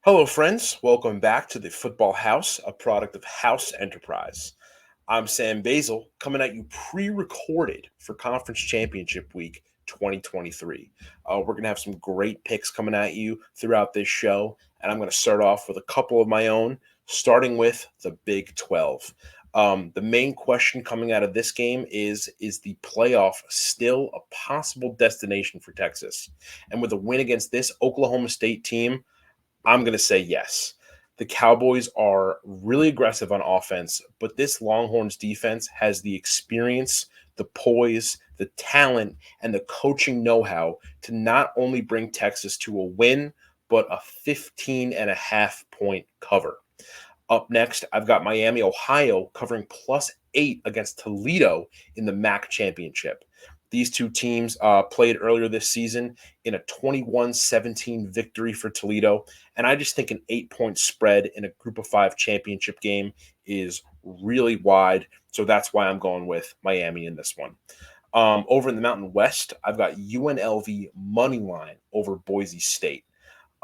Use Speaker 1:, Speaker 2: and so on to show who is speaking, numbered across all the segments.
Speaker 1: Hello, friends. Welcome back to the Football House, a product of House Enterprise. I'm Sam Basil, coming at you pre recorded for Conference Championship Week 2023. We're going to have some great picks coming at you throughout this show, and I'm going to start off with a couple of my own, starting with the Big 12. The main question coming out of this game is the playoff still a possible destination for Texas? And with a win against this Oklahoma State team, I'm going to say yes. The Cowboys are really aggressive on offense, but this Longhorns defense has the experience, the poise, the talent, and the coaching know-how to not only bring Texas to a win, but a 15.5-point cover. Up next, I've got Miami, Ohio covering +8 against Toledo in the MAC championship. These two teams played earlier this season in a 21-17 victory for Toledo. And I just think an 8-point spread in a group of 5 championship game is really wide. So that's why I'm going with Miami in this one. Over in the Mountain West, I've got UNLV money line over Boise State.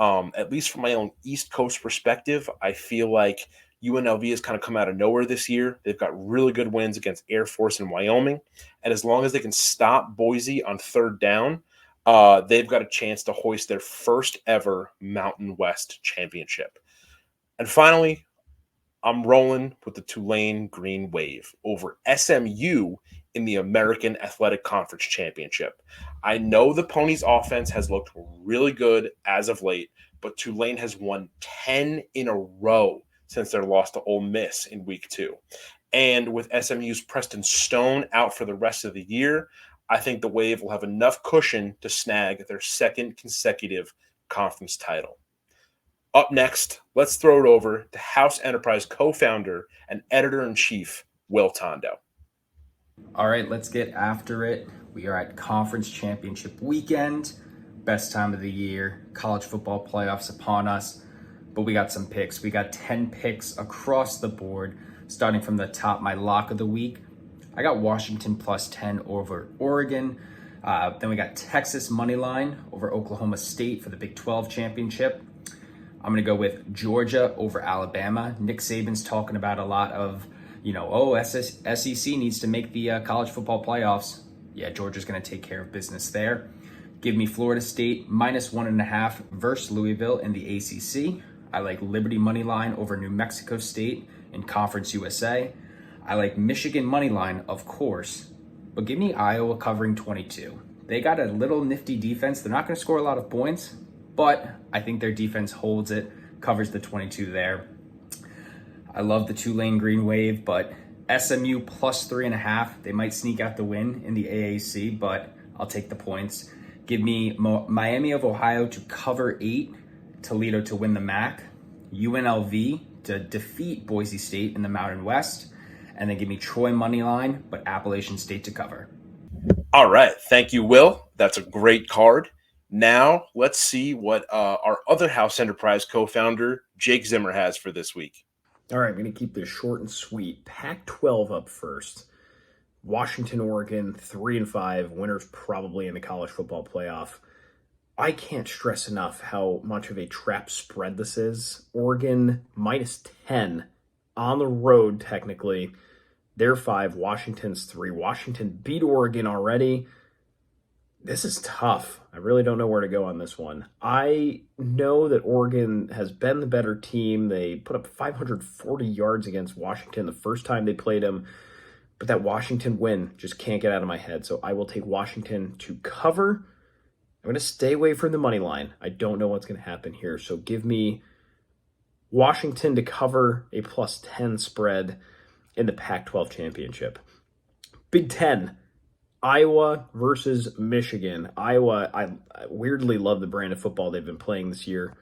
Speaker 1: At least from my own East Coast perspective, I feel like UNLV has kind of come out of nowhere this year. They've got really good wins against Air Force and Wyoming. And as long as they can stop Boise on third down, they've got a chance to hoist their first ever Mountain West championship. And finally, I'm rolling with the Tulane Green Wave over SMU in the American Athletic Conference Championship. I know the Ponies' offense has looked really good as of late, but Tulane has won 10 in a row since their loss to Ole Miss in week 2. And with SMU's Preston Stone out for the rest of the year, I think the Wave will have enough cushion to snag their second consecutive conference title. Up next, let's throw it over to House Enterprise co-founder and editor-in-chief, Will Tondo.
Speaker 2: All right, let's get after it. We are at Conference Championship weekend, best time of the year, college football playoffs upon us, but we got some picks. We got 10 picks across the board, starting from the top, my lock of the week. I got Washington +10 over Oregon. Then we got Texas money line over Oklahoma State for the Big 12 championship. I'm going to go with Georgia over Alabama. Nick Saban's talking about a lot of, SEC needs to make the college football playoffs. Yeah, Georgia's going to take care of business there. Give me Florida State -1.5 versus Louisville in the ACC. I like Liberty money line over New Mexico State in Conference USA. I like Michigan money line, of course, but give me Iowa covering 22. They got a little nifty defense. They're not going to score a lot of points, but I think their defense holds it, covers the 22 there. I love the Tulane Green Wave, but SMU +3.5. They might sneak out the win in the AAC, but I'll take the points. Give me Miami of Ohio to cover 8, Toledo to win the MAC, UNLV to defeat Boise State in the Mountain West, and then give me Troy money line, but Appalachian State to cover.
Speaker 1: All right. Thank you, Will. That's a great card. Now, let's see what our other House Enterprise co-founder, Jake Zimmer, has for this week.
Speaker 3: All right, I'm going to keep this short and sweet. Pac-12 up first. Washington, Oregon, 3-5. Winners probably in the college football playoff. I can't stress enough how much of a trap spread this is. Oregon -10 on the road, technically. They're 5. Washington's 3. Washington beat Oregon already. This is tough. I really don't know where to go on this one. I know that Oregon has been the better team. They put up 540 yards against Washington the first time they played them, but that Washington win just can't get out of my head. So I will take Washington to cover. I'm going to stay away from the money line. I don't know what's going to happen here. So give me Washington to cover a +10 spread in the Pac-12 championship. Big Ten. Iowa versus Michigan. Iowa, I weirdly love the brand of football they've been playing this year.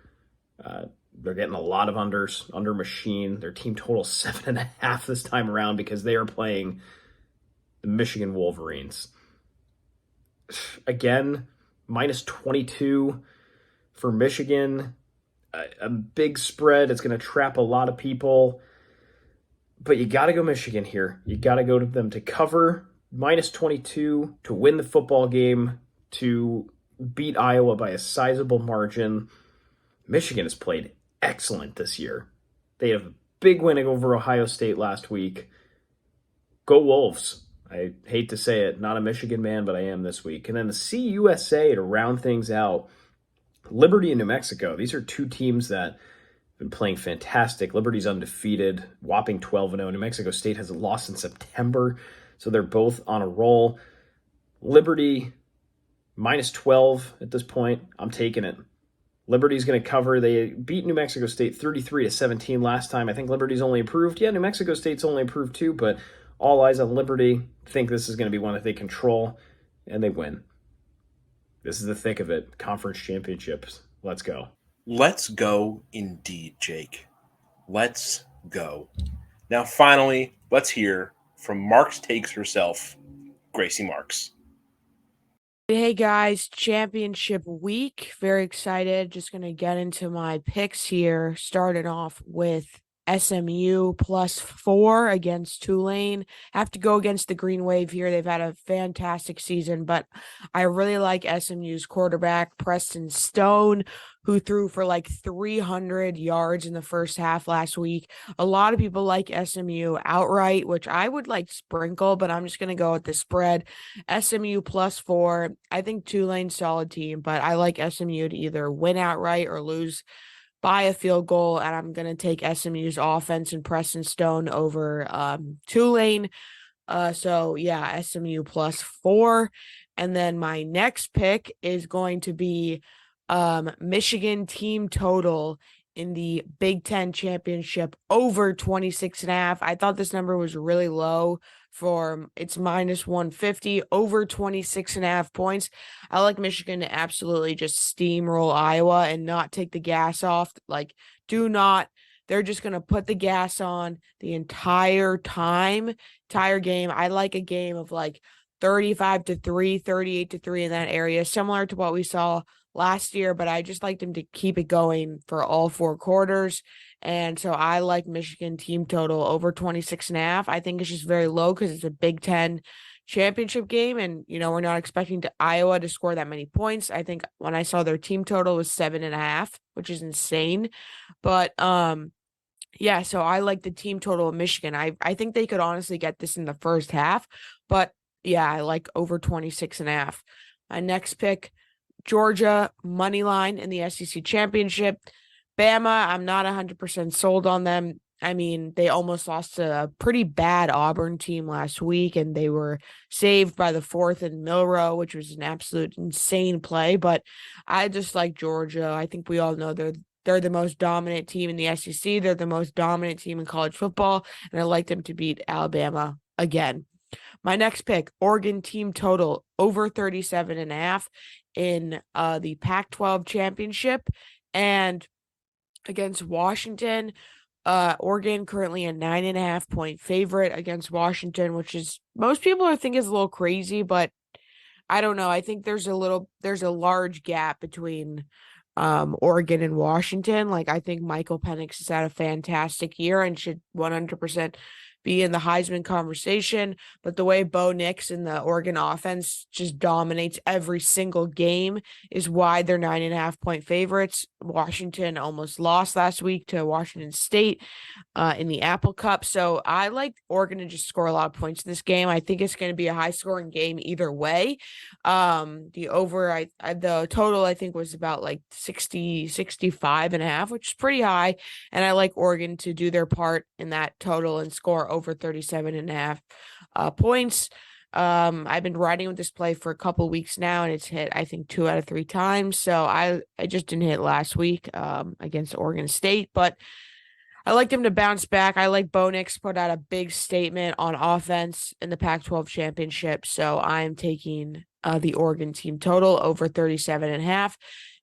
Speaker 3: They're getting a lot of unders, under machine. Their team total 7.5 this time around because they are playing the Michigan Wolverines. Again, -22 for Michigan. A big spread. It's going to trap a lot of people. But you got to go Michigan here. You got to go to them to cover. -22 to win the football game, to beat Iowa by a sizable margin. Michigan has played excellent this year. They have a big win over Ohio State last week. Go Wolves. I hate to say it, not a Michigan man, but I am this week. And then the CUSA to round things out. Liberty and New Mexico. These are two teams that have been playing fantastic. Liberty's undefeated, whopping 12-0. New Mexico State hasn't lost in September, so they're both on a roll. Liberty minus 12 at this point. I'm taking it. Liberty's going to cover. They beat New Mexico State 33-17 last time. I think Liberty's only improved. Yeah, New Mexico State's only improved too, but all eyes on Liberty. I think this is going to be one that they control, and they win. This is the thick of it. Conference championships. Let's go.
Speaker 1: Let's go indeed, Jake. Let's go. Now, finally, let's hear from Marks Takes herself, Gracie Marks.
Speaker 4: Hey guys, championship week. Very excited. Just going to get into my picks here. Starting off with SMU +4 against Tulane. Have to go against the Green Wave here. They've had a fantastic season, but I really like SMU's quarterback, Preston Stone, who threw for like 300 yards in the first half last week. A lot of people like SMU outright, which I would like sprinkle, but I'm just going to go with the spread. SMU +4. I think Tulane's solid team, but I like SMU to either win outright or lose by a field goal, and I'm going to take SMU's offense and Preston Stone over Tulane. So, yeah, SMU +4. And then my next pick is going to be Michigan team total in the Big Ten championship over 26.5. I thought this number was really low for it's -150 over 26.5 points. I like Michigan to absolutely just steamroll Iowa and not take the gas off. Like, they're just going to put the gas on the entire game. I like a game of like 35-3, 38-3 in that area, similar to what we saw last year, but I just like them to keep it going for all 4 quarters. And so I like Michigan team total over 26.5. I think it's just very low because it's a Big Ten championship game. And, we're not expecting Iowa to score that many points. I think when I saw their team total was 7.5, which is insane. But, yeah, so I like the team total of Michigan. I think they could honestly get this in the first half, but yeah, I like over 26.5. My next pick, Georgia money line in the SEC championship. Bama, I'm not 100% sold on them. I mean, they almost lost to a pretty bad Auburn team last week, and they were saved by the 4th and Milrow, which was an absolute insane play. But I just like Georgia. I think we all know they're the most dominant team in the SEC. They're the most dominant team in college football, and I like them to beat Alabama again. My next pick, Oregon team total over 37.5 in the Pac-12 championship, and against Washington. Oregon currently a 9.5-point favorite against Washington, which is most people think is a little crazy, but I don't know. I think there's a large gap between Oregon and Washington. Like, I think Michael Penix has had a fantastic year and should 100% be in the Heisman conversation, but the way Bo Nix and the Oregon offense just dominates every single game is why they're 9.5-point favorites. Washington almost lost last week to Washington State in the Apple Cup, so I like Oregon to just score a lot of points in this game. I think it's going to be a high-scoring game either way. The total I think was about like 65.5, which is pretty high, and I like Oregon to do their part in that total and score over 37.5 points. I've been riding with this play for a couple weeks now, and it's hit I think 2 out of 3 times. So I just didn't hit last week against Oregon State, but I like them to bounce back. I like Bo Nix put out a big statement on offense in the Pac-12 championship, so I'm taking the Oregon team total over 37.5.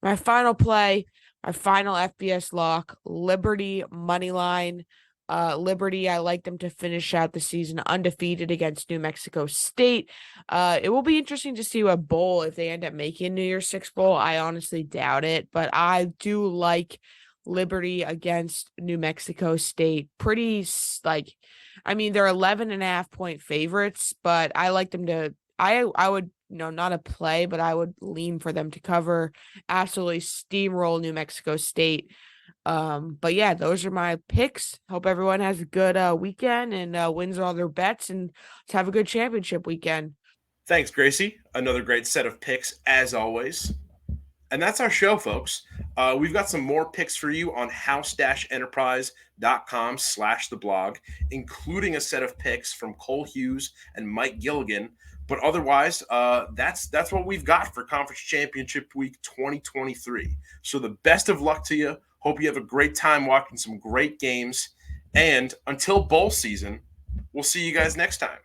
Speaker 4: My final play, my final FBS lock, Liberty money line. Liberty, I like them to finish out the season undefeated against New Mexico State. It will be interesting to see what bowl, if they end up making New Year's Six Bowl. I honestly doubt it, but I do like Liberty against New Mexico State. They're 11.5-point favorites, but I like them to, I would, not a play, but I would lean for them to cover, absolutely steamroll New Mexico State. But yeah, those are my picks. Hope everyone has a good weekend and wins all their bets, and let's have a good championship weekend.
Speaker 1: Thanks, Gracie. Another great set of picks, as always. And that's our show, folks. We've got some more picks for you on house-enterprise.com/the blog, including a set of picks from Cole Hughes and Mike Gilligan. But otherwise, that's what we've got for Conference Championship Week 2023. So the best of luck to you. Hope you have a great time watching some great games. And until bowl season, we'll see you guys next time.